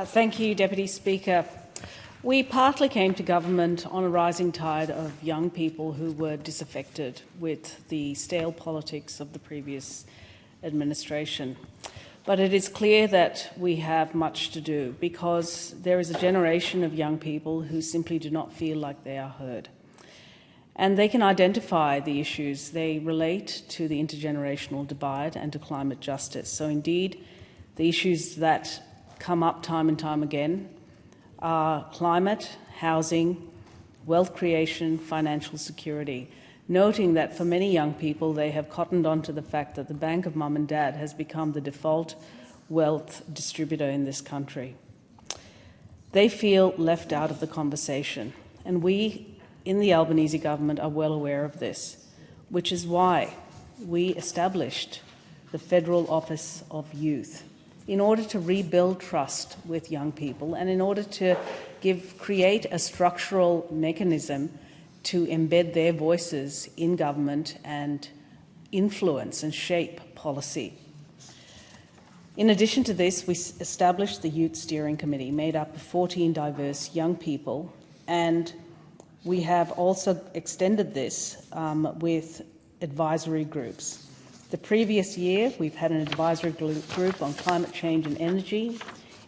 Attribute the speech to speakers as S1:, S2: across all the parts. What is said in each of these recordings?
S1: Thank you, Deputy Speaker. We partly came to government on a rising tide of young people who were disaffected with the stale politics of the previous administration. But it is clear that we have much to do because there is a generation of young people who simply do not feel like they are heard. And they can identify the issues. They relate to the intergenerational divide and to climate justice. So indeed, the issues that come up time and time again are climate, housing, wealth creation, financial security, noting that for many young people they have cottoned on to the fact that the bank of mum and dad has become the default wealth distributor in this country. They feel left out of the conversation, and we in the Albanese government are well aware of this, which is why we established the Federal Office of Youth, in order to rebuild trust with young people and in order to create a structural mechanism to embed their voices in government and influence and shape policy. In addition to this, we established the Youth Steering Committee, made up of 14 diverse young people, and we have also extended this with advisory groups. The previous year, we've had an advisory group on climate change and energy,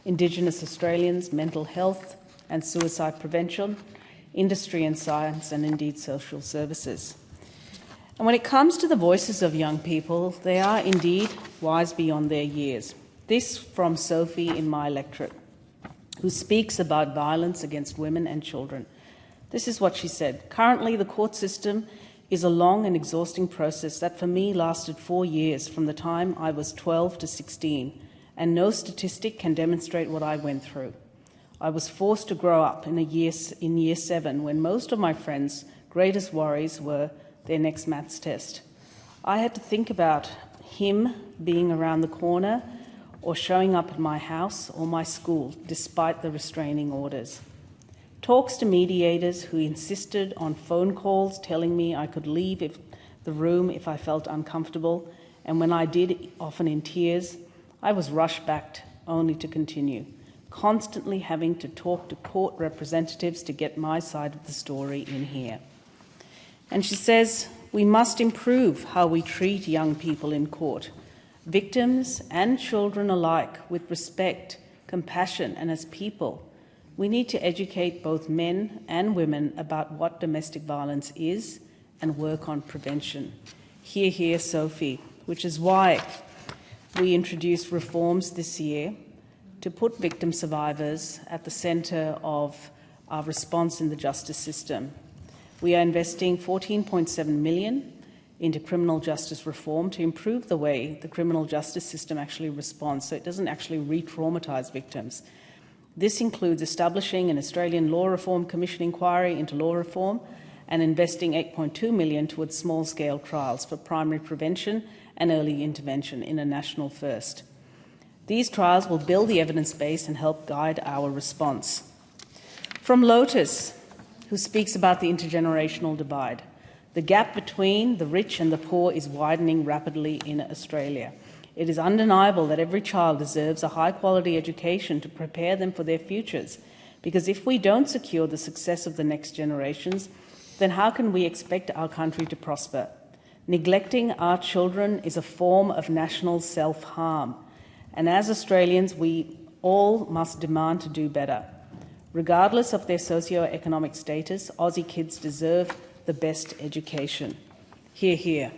S1: Indigenous Australians, mental health and suicide prevention, industry and science, and indeed social services. And when it comes to the voices of young people, they are indeed wise beyond their years. This from Sophie in my electorate, who speaks about violence against women and children. This is what she said. Currently, the court system is a long and exhausting process that for me lasted 4 years from the time I was 12 to 16, and no statistic can demonstrate what I went through. I was forced to grow up in year 7 when most of my friends' greatest worries were their next maths test. I had to think about him being around the corner or showing up at my house or my school despite the restraining orders. Talks to mediators who insisted on phone calls telling me I could leave the room if I felt uncomfortable, and when I did, often in tears, I was rushed back only to continue, constantly having to talk to court representatives to get my side of the story in here. And she says, we must improve how we treat young people in court, victims and children alike, with respect, compassion, and as people. We need to educate both men and women about what domestic violence is and work on prevention. Hear, hear, Sophie, which is why we introduced reforms this year to put victim survivors at the centre of our response in the justice system. We are investing $14.7 million into criminal justice reform to improve the way the criminal justice system actually responds, so it doesn't actually re-traumatise victims. This includes establishing an Australian Law Reform Commission inquiry into law reform and investing $8.2 million towards small-scale trials for primary prevention and early intervention in a national first. These trials will build the evidence base and help guide our response. From Lotus, who speaks about the intergenerational divide, the gap between the rich and the poor is widening rapidly in Australia. It is undeniable that every child deserves a high-quality education to prepare them for their futures, because if we don't secure the success of the next generations, then how can we expect our country to prosper? Neglecting our children is a form of national self-harm, and as Australians, we all must demand to do better. Regardless of their socio-economic status, Aussie kids deserve the best education. Hear, hear.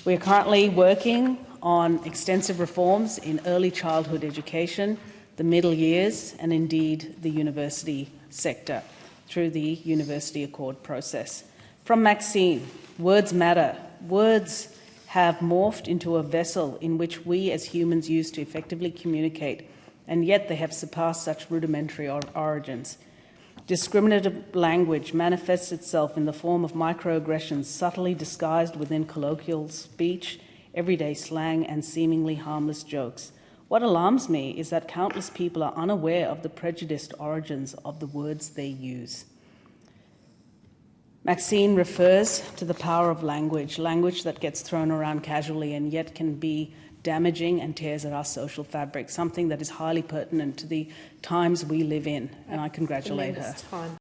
S1: We are currently working on extensive reforms in early childhood education, the middle years, and indeed the university sector through the University Accord process. From Maxine, words matter. Words have morphed into a vessel in which we as humans use to effectively communicate, and yet they have surpassed such rudimentary origins. Discriminative language manifests itself in the form of microaggressions subtly disguised within colloquial speech, everyday slang, and seemingly harmless jokes. What alarms me is that countless people are unaware of the prejudiced origins of the words they use. Maxine refers to the power of language, language that gets thrown around casually and yet can be damaging and tears at our social fabric, something that is highly pertinent to the times we live in, and I congratulate her.